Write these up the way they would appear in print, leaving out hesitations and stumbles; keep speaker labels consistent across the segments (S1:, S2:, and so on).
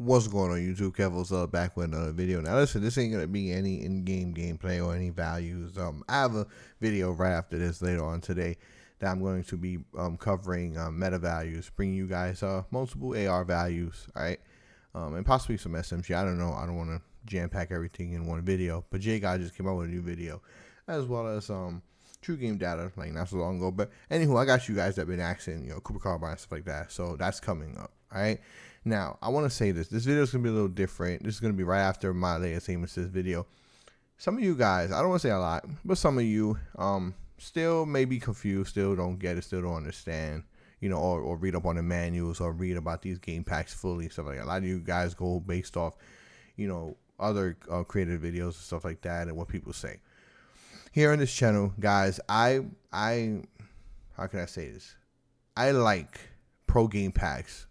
S1: What's going on YouTube? kevOzilla back with another video. Now listen, this ain't gonna be any in-game gameplay or any values. I have a video right after this later on today that I'm going to be covering meta values, bringing you guys multiple AR values, all right, and possibly some SMG. I don't know. I don't want to jam pack everything in one video, but Jay guy just came out with a new video, as well as true game data like not so long ago. But anywho, I got you guys that been asking, Cooper Carbine and stuff like that. So that's coming up, all right. Now, I want to say this. This video is going to be a little different. This is going to be right after my latest aim assist video. Some of you guys, I don't want to say a lot, but some of you still may be confused, still don't get it, still don't understand, or read up on the manuals or read about these game packs fully, stuff like that. A lot of you guys go based off, other creative videos and stuff like that and what people say. Here on this channel, guys, how can I say this? I like pro game packs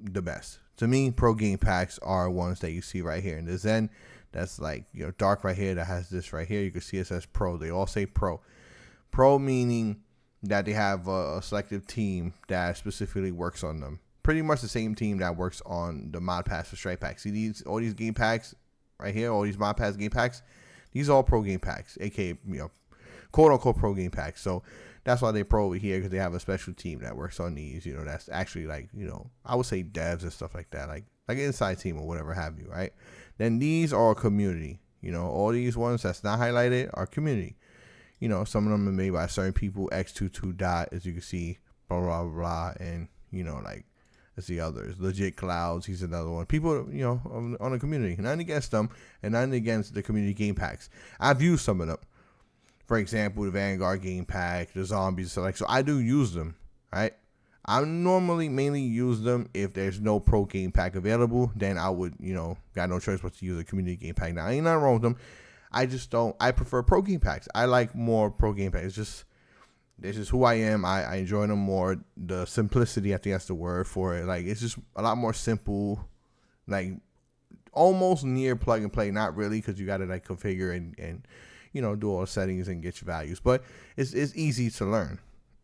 S1: the best. To me, pro game packs are ones that you see right here in the Zen. That's like dark right here, that has this right here. You can see it says pro. They all say pro. Pro meaning that they have a selective team that specifically works on them. Pretty much the same team that works on the mod pass for Strikepack. See all these game packs right here, all these mod pass game packs, these are all pro game packs, aka quote unquote pro game packs. So that's why they pro over here, because they have a special team that works on these, that's actually like, I would say devs and stuff like that, like an inside team or whatever have you, right? Then these are community, all these ones that's not highlighted are community. Some of them are made by certain people, X22 dot, as you can see, blah, blah, blah, and, like, let's see others. Legit Clouds, he's another one. People, on the community, nothing against them, and nothing against the community game packs. I've used some of them. For example, the Vanguard game pack, the zombies, so I do use them, right? I normally mainly use them if there's no pro game pack available. Then I would, got no choice but to use a community game pack. Now, ain't nothing wrong with them. I just don't. I prefer pro game packs. I like more pro game packs. It's just who I am. I enjoy them more. The simplicity, I think that's the word for it. Like, it's just a lot more simple, like almost near plug and play. Not really, because you got to like configure and do all the settings and get your values. But it's easy to learn,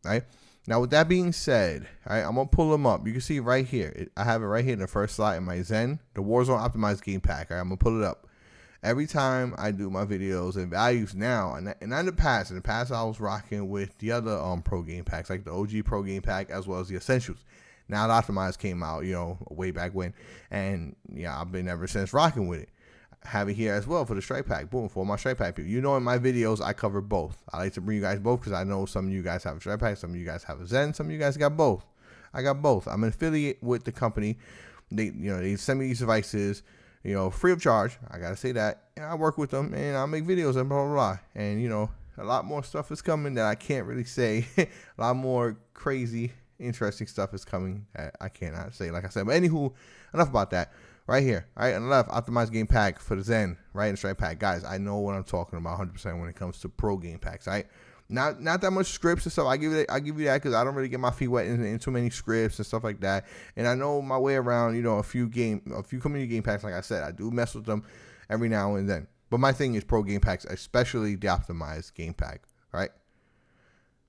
S1: right? Now, with that being said, all right, I'm going to pull them up. You can see right here. I have it right here in the first slot in my Zen, the Warzone Optimized Game Pack. All right, I'm going to pull it up. Every time I do my videos and values now, and in the past I was rocking with the other pro game packs, like the OG Pro Game Pack as well as the Essentials. Now the Optimized came out, way back when, and yeah, I've been ever since rocking with it. Have it here as well for the Strikepack. Boom, for my Strikepack people. In my videos, I cover both. I like to bring you guys both because I know some of you guys have a Strikepack, some of you guys have a Zen, some of you guys got both. I got both. I'm an affiliate with the company. They send me these devices, free of charge. I gotta say that. And I work with them and I make videos and blah, blah, blah. And, a lot more stuff is coming that I can't really say. A lot more crazy, interesting stuff is coming that I cannot say, like I said. But anywho, enough about that. Right here, all right, on the left, optimized game pack for the Zen, right, and Strikepack. Guys, I know what I'm talking about 100% when it comes to pro game packs, right? Not that much scripts and stuff. I give you that because I don't really get my feet wet in too many scripts and stuff like that. And I know my way around, a few community game packs. Like I said, I do mess with them every now and then. But my thing is pro game packs, especially the optimized game pack, right?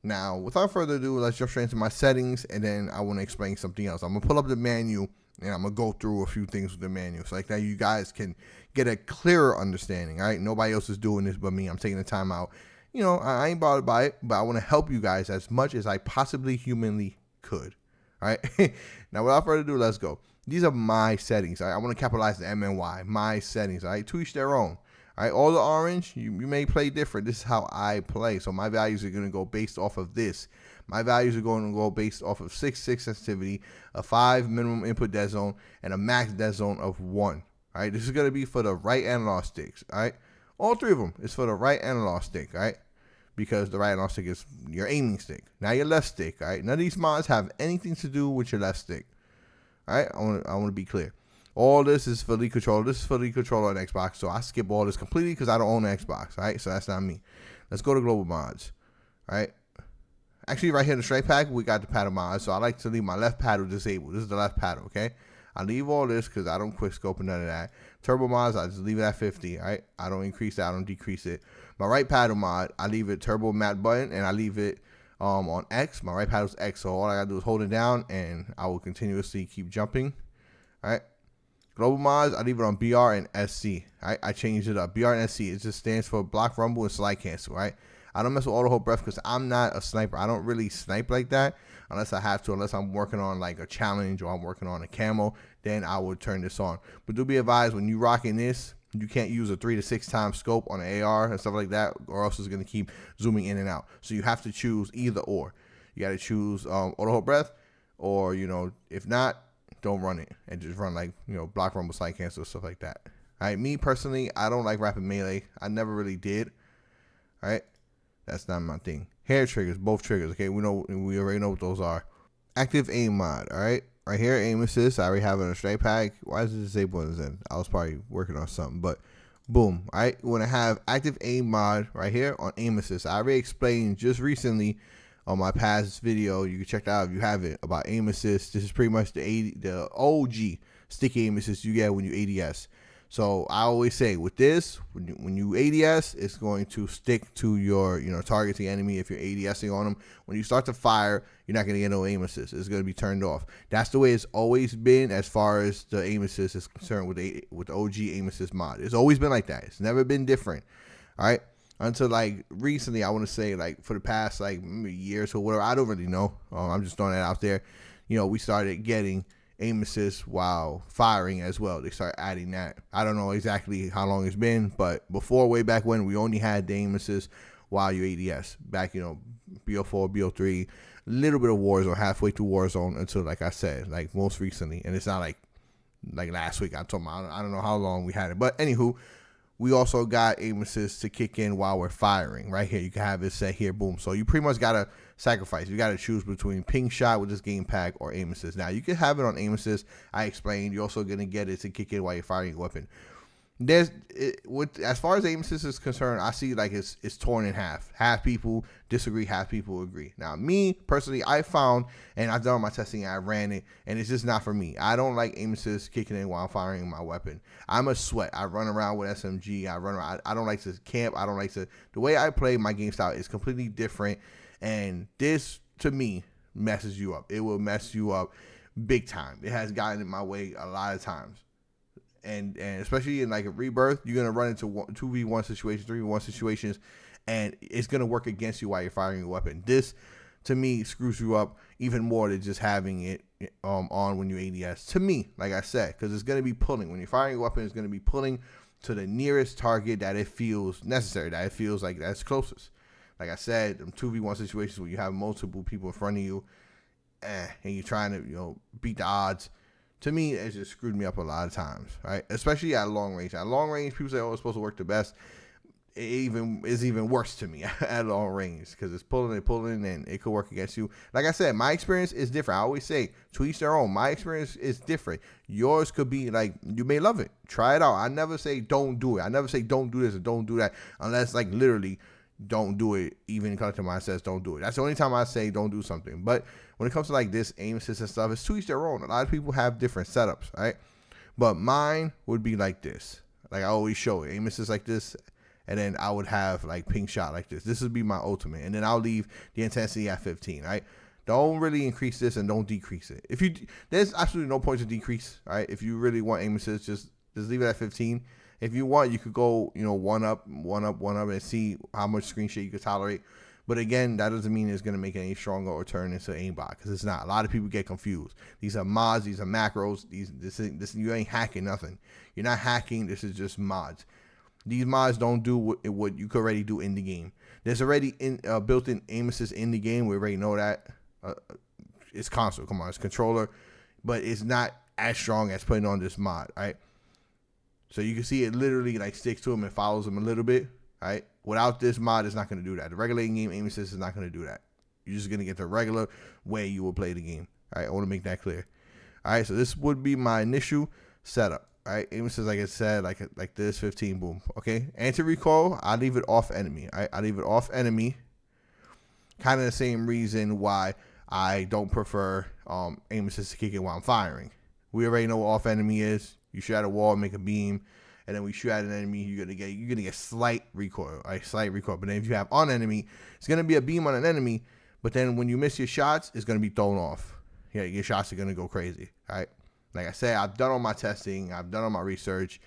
S1: Now, without further ado, let's jump straight into my settings, and then I want to explain something else. I'm gonna pull up the menu. And I'm going to go through a few things with the manual, so like that you guys can get a clearer understanding, all right? Nobody else is doing this but me. I'm taking the time out. I ain't bothered by it, but I want to help you guys as much as I possibly humanly could, all right? Now, without further ado, let's go. These are my settings, all right? I want to capitalize the MNY, my settings, all right? To each their own, all right? All the orange, you may play different. This is how I play, so my values are going to go based off of this. My values are going to go based off of 6.6 sensitivity, a 5 minimum input dead zone, and a max dead zone of 1. All right, this is going to be for the right analog sticks. All right, all three of them is for the right analog stick. All right, because the right analog stick is your aiming stick. Now your left stick. All right, none of these mods have anything to do with your left stick. All right, I want to be clear. All this is for Elite Controller. This is for Elite Controller on Xbox, so I skip all this completely because I don't own an Xbox. All right, so that's not me. Let's go to global mods. All right. Actually, right here in the Strikepack, we got the paddle mod, so I like to leave my left paddle disabled. This is the left paddle, okay? I leave all this because I don't quick scope and none of that. Turbo mods, I just leave it at 50, all right? I don't increase it, I don't decrease it. My right paddle mod, I leave it turbo matte button, and I leave it on X. My right paddle's X, so all I gotta do is hold it down, and I will continuously keep jumping, all right? Global mods, I leave it on BR and SC. Right? I changed it up. BR and SC, it just stands for block, rumble, and slide cancel, right? I don't mess with auto hold breath because I'm not a sniper. I don't really snipe like that unless I have to, unless I'm working on like a challenge or I'm working on a camo, then I would turn this on. But do be advised, when you rocking this, you can't use a 3 to 6 times scope on an AR and stuff like that, or else it's going to keep zooming in and out. So you have to choose either or. You got to choose auto hold breath, or, you know, if not, don't run it and just run like, you know, block, rumble, slide cancel, stuff like that. All right, me personally, I don't like rapid melee. I never really did. All right, that's not my thing. Hair triggers, both triggers. Okay, we already know what those are. Active aim mod. All right. Right here, aim assist. I already have it on a Strikepack. Why is it disabled in Zen? I was probably working on something, but boom. All right, when I have active aim mod right here on aim assist, I already explained just recently on my past video. You can check that out if you haven't, about aim assist. This is pretty much the OG sticky aim assist you get when you ADS. So I always say with this, when you ADS, it's going to stick to your, you know, targeting enemy if you're ADSing on them. When you start to fire, you're not going to get no aim assist. It's going to be turned off. That's the way it's always been as far as the aim assist is concerned with the OG aim assist mod. It's always been like that. It's never been different. All right. Until like recently, I want to say like for the past like years or whatever, I don't really know. I'm just throwing that out there. You know, we started getting aim assist while firing as well. They start adding that. I don't know exactly how long it's been, but before, way back when, we only had the aim assist while you ADS. Back, you know, BO4, BO3, a little bit of Warzone, halfway through Warzone until, like I said, like most recently. And it's not like last week. I'm talking about, I don't know how long we had it. But anywho, we also got aim assist to kick in while we're firing. Right here, you can have it set here, boom. So you pretty much got to sacrifice. You got to choose between ping shot with this game pack or aim assist. Now, you can have it on aim assist. I explained. You're also going to get it to kick in while you're firing your weapon. As far as aim assist is concerned, I see like it's torn in half. Half people disagree, half people agree. Now, me personally, I found, and I've done my testing, I ran it, and it's just not for me. I don't like aim assist kicking in while I'm firing my weapon. I'm a sweat. I run around with SMG. I run around. I don't like to camp. I don't like to. The way I play my game style is completely different, and this to me messes you up. It will mess you up big time. It has gotten in my way a lot of times. And especially in like a rebirth, you're gonna run into 2v1 situations, 3v1 situations, and it's gonna work against you while you're firing your weapon. This, to me, screws you up even more than just having it on when you ADS. To me, like I said, because it's gonna be pulling when you're firing your weapon. It's gonna be pulling to the nearest target that it feels necessary, that it feels like that's closest. Like I said, 2v1 situations where you have multiple people in front of you, and you're trying to beat the odds. To me, it just screwed me up a lot of times, right? Especially at long range. At long range, people say, oh, it's supposed to work the best. It is even worse to me at long range because it's pulling and pulling, and it could work against you. Like I said, my experience is different. I always say, to each their own. My experience is different. Yours could be like, you may love it. Try it out. I never say don't do it. I never say don't do this or don't do that unless like literally don't do it. Even Collector Mind says don't do it. That's the only time I say don't do something. But when it comes to like this aim assist and stuff, it's to each their own. A lot of people have different setups, right? But mine would be like this. Like I always show it. Aim assist like this, and then I would have like ping shot like this. This would be my ultimate. And then I'll leave the intensity at 15, right? Don't really increase this and don't decrease it. There's absolutely no point to decrease, right? If you really want aim assist, just leave it at 15. If you want, you could go, one up, and see how much screen shake you could tolerate. But again, that doesn't mean it's going to make it any stronger or turn into aimbot, because it's not. A lot of people get confused. These are mods. These are macros. This you ain't hacking nothing. You're not hacking. This is just mods. These mods don't do what you could already do in the game. There's already built-in aim assist in the game. We already know that. It's console. Come on, it's controller. But it's not as strong as putting on this mod, right? So you can see it literally like sticks to him and follows him a little bit, right? Without this mod, it's not going to do that. The regular game aim assist is not going to do that. You're just going to get the regular way you will play the game. All right, I want to make that clear. All right, so this would be my initial setup. All right, aim assist, like I said, like this, 15, boom. Okay, anti-recoil, I leave it off enemy. All right, I leave it off enemy. Kind of the same reason why I don't prefer aim assist to kick in while I'm firing. We already know what off enemy is. You shoot at a wall, make a beam, and then we shoot at an enemy. You're gonna get slight recoil, right? Slight recoil. But then if you have on enemy, it's gonna be a beam on an enemy. But then when you miss your shots, it's gonna be thrown off. Yeah, your shots are gonna go crazy. All right. Like I said, I've done all my testing, I've done all my research,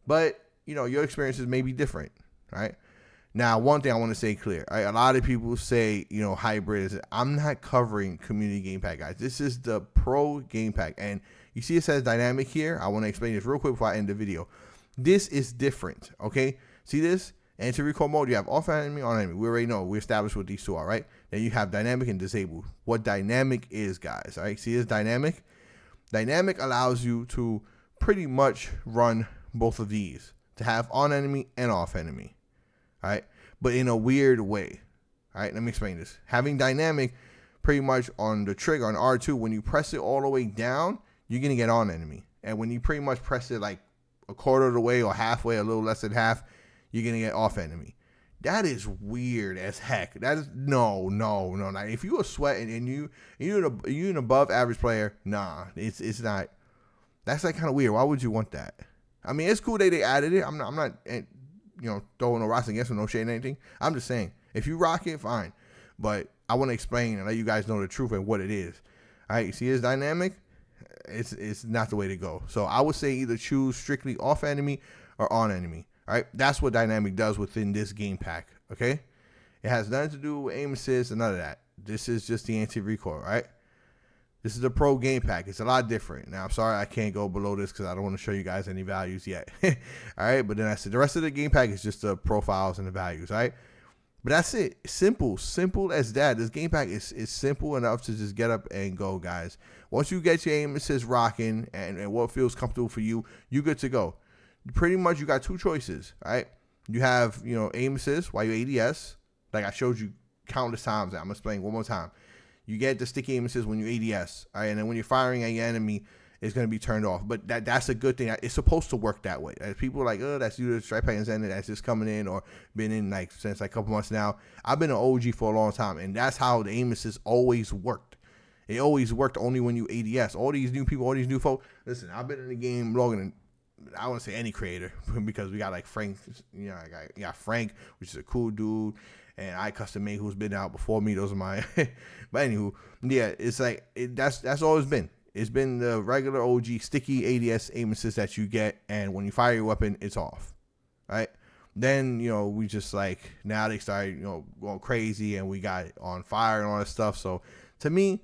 S1: but you know, your experiences may be different, right? Now, one thing I want to say clear, right? A lot of people say, you know, hybrid is, I'm not covering community game pack, guys. This is the pro game pack. And you see it says dynamic here. I want to explain this real quick before I end the video. This is different, okay? See this? Anti-recoil mode, you have off enemy, on enemy. We already know, we established what these two are, right? Then you have dynamic and disabled. What dynamic is, guys, all right? See this dynamic? Dynamic allows you to pretty much run both of these, to have on enemy and off enemy. All right, but in a weird way. All right, let me explain this. Having dynamic pretty much on the trigger on R2, when you press it all the way down, you're going to get on enemy. And when you pretty much press it like a quarter of the way or halfway, a little less than half, you're going to get off enemy. That is weird as heck. That is, no. Now, if you are sweating and you're an above average player, nah, it's not. That's like kind of weird. Why would you want that? I mean, it's cool that they added it. I'm not you know, throwing no rocks against them, no shade or anything. I'm just saying, if you rock it, fine. But I want to explain and let you guys know the truth and what it is. All right, you see it's dynamic? It's not the way to go. So I would say either choose strictly off enemy or on enemy. All right, that's what dynamic does within this game pack, okay? It has nothing to do with aim assist and none of that. This is just the anti-recoil, right? This is a pro game pack. It's a lot different. Now, I'm sorry I can't go below this because I don't want to show you guys any values yet. All right, but then I said the rest of the game pack is just the profiles and the values, all right? But that's it. Simple as that. This game pack is simple enough to just get up and go, guys. Once you get your aim assist rocking and what feels comfortable for you, you're good to go. Pretty much you got two choices, all right? You have, you know, aim assist while you ADS, like I showed you countless times. I'm going to explain one more time. You get the sticky aim assist when you ADS, all right? And then when you're firing at your enemy, it's going to be turned off. But that's a good thing. It's supposed to work that way. As people are like, oh, that's due to Strikepack and Zen that's just coming in or been in like since like a couple months now. I've been an OG for a long time, and that's how the aim assist always worked. It always worked only when you ADS. All these new people, all these new folks. Listen, I've been in the game longer than, I want to say any creator, because we got like Frank, you know, I got Frank, which is a cool dude, and I custom made who's been out before me. Those are my, but anywho, yeah, it's like that's all it's been. It's been the regular OG sticky ADS aim assist that you get, and when you fire your weapon, it's off, right? Then, you know, we just like, now they started, you know, going crazy, and we got on fire and all that stuff. So to me,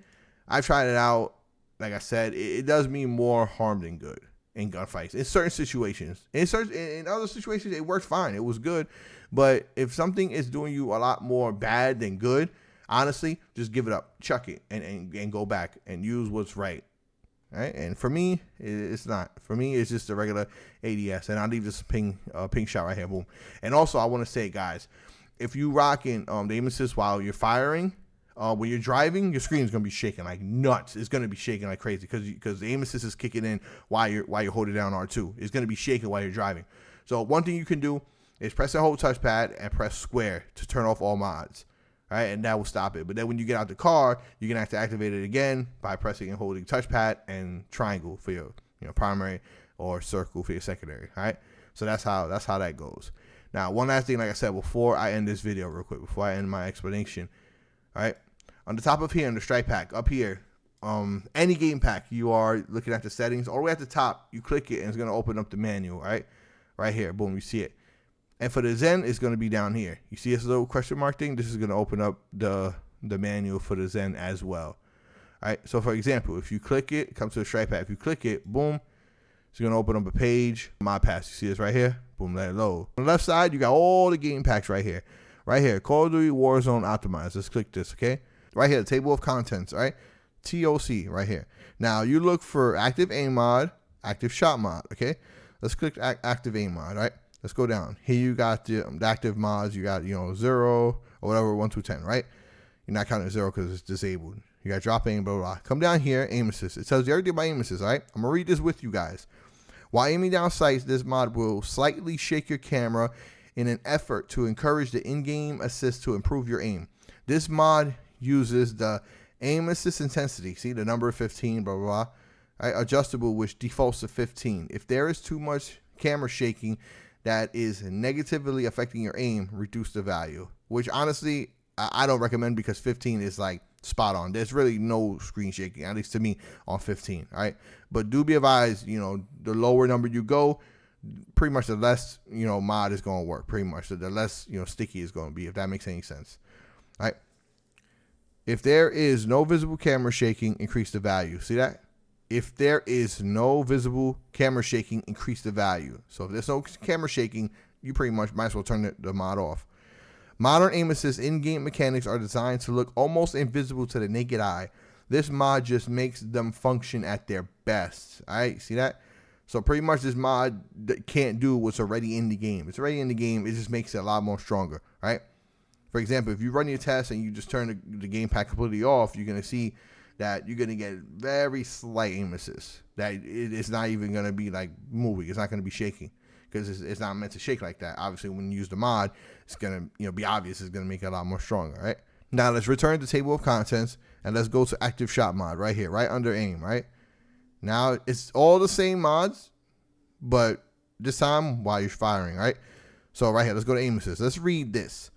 S1: I tried it out. Like I said, it does me more harm than good in gunfights in certain situations. In other situations, it worked fine. It was good. But if something is doing you a lot more bad than good, honestly, just give it up, chuck it, and go back and use what's right. Right? And for me, it's not. For me, it's just a regular ADS. And I'll leave this ping shot right here. Boom. And also, I want to say, guys, if you rocking the aim assist while you're firing, when you're driving, your screen is gonna be shaking like nuts. It's gonna be shaking like crazy because the aim assist is kicking in while you're holding down R2. It's gonna be shaking while you're driving. So one thing you can do is press and hold touchpad and press square to turn off all mods. All right, and that will stop it. But then when you get out the car, you're gonna have to activate it again by pressing and holding touchpad and triangle for your primary or circle for your secondary. All right, so that's how that goes. Now, one last thing, like I said before I end this video, real quick, before I end my explanation. All right. On the top of here, in the Strikepack, up here, any game pack, you are looking at the settings. All the way at the top, you click it, and it's going to open up the manual, right? Right here. Boom, you see it. And for the Zen, it's going to be down here. You see this little question mark thing? This is going to open up the manual for the Zen as well. All right? So, for example, if you click it, come to the Strikepack. If you click it, boom, it's going to open up a page. My pass. You see this right here? Boom, let it load. On the left side, you got all the game packs right here. Right here, Call of Duty Warzone Optimized. Let's click this, okay? Right here, the table of contents, right? TOC, right here. Now, you look for active aim mod, active shot mod, okay? Let's click active aim mod, right? Let's go down. Here you got the active mods. You got, 0 or whatever, 1 through 10, right? You're not counting 0 because it's disabled. You got drop aim, blah, blah, blah. Come down here, aim assist. It tells you everything about aim assist, right? I'm going to read this with you guys. While aiming down sights, this mod will slightly shake your camera in an effort to encourage the in-game assist to improve your aim. This mod uses the aim assist intensity, see the number 15, blah, blah, blah, right? Adjustable, which defaults to 15. If there is too much camera shaking that is negatively affecting your aim, reduce the value, which honestly, I don't recommend because 15 is like spot on. There's really no screen shaking, at least to me, on 15. All right, but do be advised, the lower number you go, pretty much the less mod is going to work. Pretty much the less sticky is going to be, if that makes any sense. All right. If there is no visible camera shaking, increase the value. See that? If there is no visible camera shaking, increase the value. So if there's no camera shaking, you pretty much might as well turn the mod off. Modern aim assist in-game mechanics are designed to look almost invisible to the naked eye. This mod just makes them function at their best. All right, see that? So pretty much this mod can't do what's already in the game. It's already in the game. It just makes it a lot more stronger, right? For example, if you run your test and you just turn the gamepad completely off, you're going to see that you're going to get very slight aim assist. That it's not even going to be like moving. It's not going to be shaking because it's not meant to shake like that. Obviously, when you use the mod, it's going to be obvious. It's going to make it a lot more stronger, right? Now, let's return to table of contents and let's go to active shot mod right here, right under aim, right? Now, it's all the same mods, but this time while you're firing, right? So right here, let's go to aim assist. Let's read this.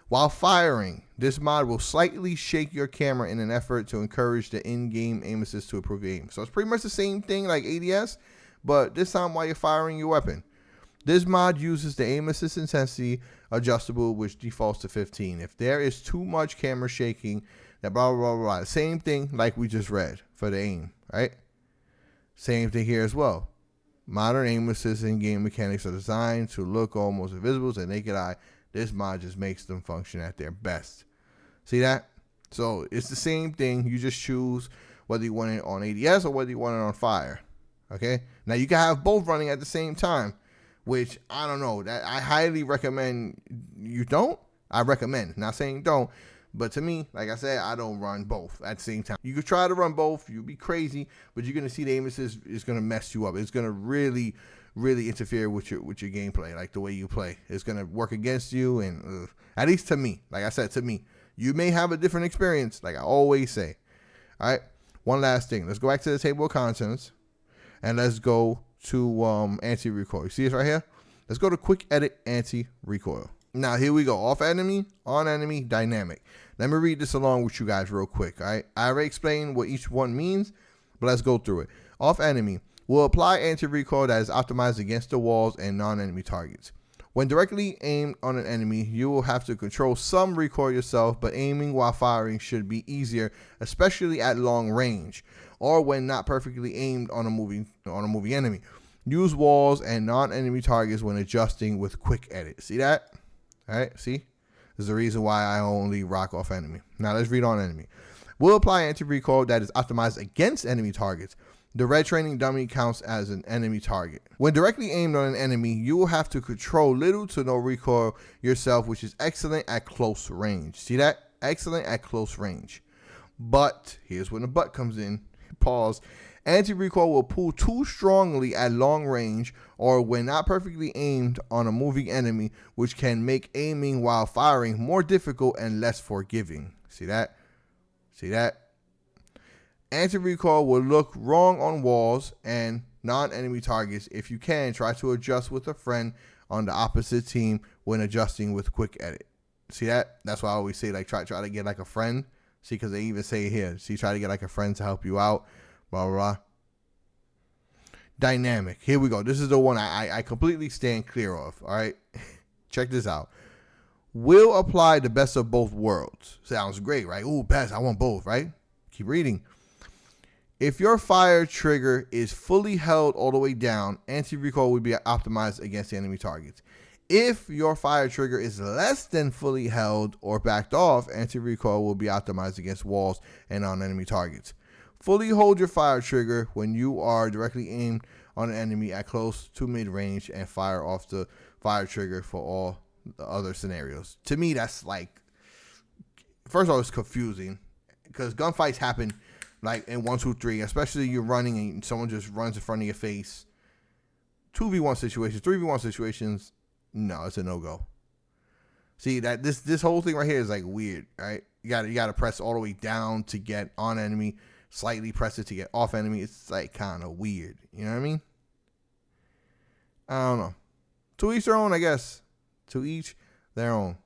S1: While firing, this mod will slightly shake your camera in an effort to encourage the in-game aim assist to improve aim. So it's pretty much the same thing like ADS, but this time while you're firing your weapon. This mod uses the aim assist intensity adjustable, which defaults to 15. If there is too much camera shaking, that blah, blah, blah, blah. Same thing like we just read for the aim, right? Same thing here as well. Modern aim assist in-game mechanics are designed to look almost invisible to the naked eye. This mod just makes them function at their best. See that? So it's the same thing. You just choose whether you want it on ADS or whether you want it on fire. Okay? Now you can have both running at the same time, which I don't know. That I highly recommend you don't. I recommend. Not saying don't. But to me, like I said, I don't run both at the same time. You could try to run both. You'll be crazy, but you're going to see the aim assist is going to mess you up. It's going to really interfere with your gameplay, like the way you play. It's going to work against you, and at least to me, like I said, to me. You may have a different experience, like I always say. All right, one last thing. Let's go back to the table of contents, and let's go to anti-recoil. You see this right here? Let's go to quick edit anti-recoil. Now, here we go. Off enemy, on enemy, dynamic. Let me read this along with you guys real quick, all right? I already explained what each one means, but let's go through it. Off enemy will apply anti-recoil that is optimized against the walls and non-enemy targets. When directly aimed on an enemy, you will have to control some recoil yourself, but aiming while firing should be easier, especially at long range, or when not perfectly aimed on a moving enemy. Use walls and non-enemy targets when adjusting with quick edit. See that? All right, see? This is the reason why I only rock off enemy. Now let's read on enemy. Will apply anti-recoil that is optimized against enemy targets. The red training dummy counts as an enemy target. When directly aimed on an enemy, you will have to control little to no recoil yourself, which is excellent at close range. See that? Excellent at close range. But, here's when the but comes in. Pause. Anti-recoil will pull too strongly at long range or when not perfectly aimed on a moving enemy, which can make aiming while firing more difficult and less forgiving. See that? See that? Anti-recoil will look wrong on walls and non-enemy targets. If you can, try to adjust with a friend on the opposite team when adjusting with quick edit. See that? That's why I always say, like, try to get like a friend. See, because they even say here, see, try to get like a friend to help you out. Blah, blah, blah. Dynamic. Here we go. This is the one I completely stand clear of. All right. Check this out. Will apply the best of both worlds. Sounds great, right? Ooh, best. I want both, right? Keep reading. If your fire trigger is fully held all the way down, anti-recoil will be optimized against the enemy targets. If your fire trigger is less than fully held or backed off, anti-recoil will be optimized against walls and on enemy targets. Fully hold your fire trigger when you are directly aimed on an enemy at close to mid-range and fire off the fire trigger for all the other scenarios. To me, that's like, first of all, it's confusing because gunfights happen like in 1, 2, 3, especially you're running and someone just runs in front of your face. 2v1 situations, 3v1 situations, no, it's a no-go. See that this whole thing right here is like weird, right? You gotta press all the way down to get on enemy, slightly press it to get off enemy. It's like kind of weird, you know what I mean? I don't know. To each their own, I guess. To each their own.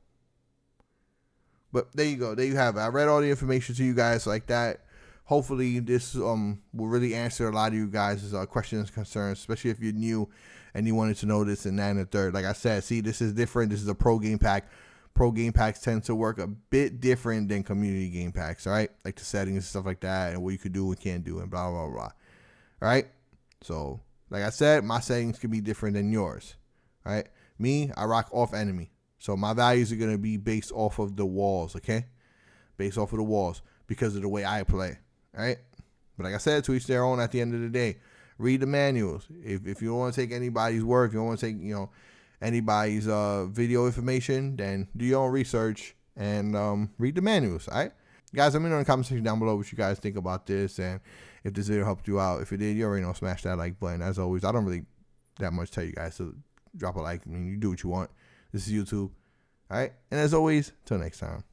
S1: But there you go. There you have it. I read all the information to you guys like that. Hopefully this will really answer a lot of you guys' questions and concerns, especially if you're new and you wanted to know this and that and the third. Like I said, see, this is different. This is a pro game pack. Pro game packs tend to work a bit different than community game packs, all right? Like the settings and stuff like that and what you could do and can't do and blah, blah, blah. All right? So, like I said, my settings could be different than yours, all right? Me, I rock off enemy. So my values are going to be based off of the walls, okay? Based off of the walls because of the way I play, all right? But like I said, to each their own at the end of the day. Read the manuals. If you don't want to take anybody's word, if you don't want to take, anybody's video information, then do your own research and read the manuals, all right? Guys, let me know in the comment section down below what you guys think about this and if this video helped you out. If it did, you already know, smash that like button. As always, I don't really that much tell you guys to drop a like. I mean, you do what you want. This is YouTube. All right? And as always, till next time.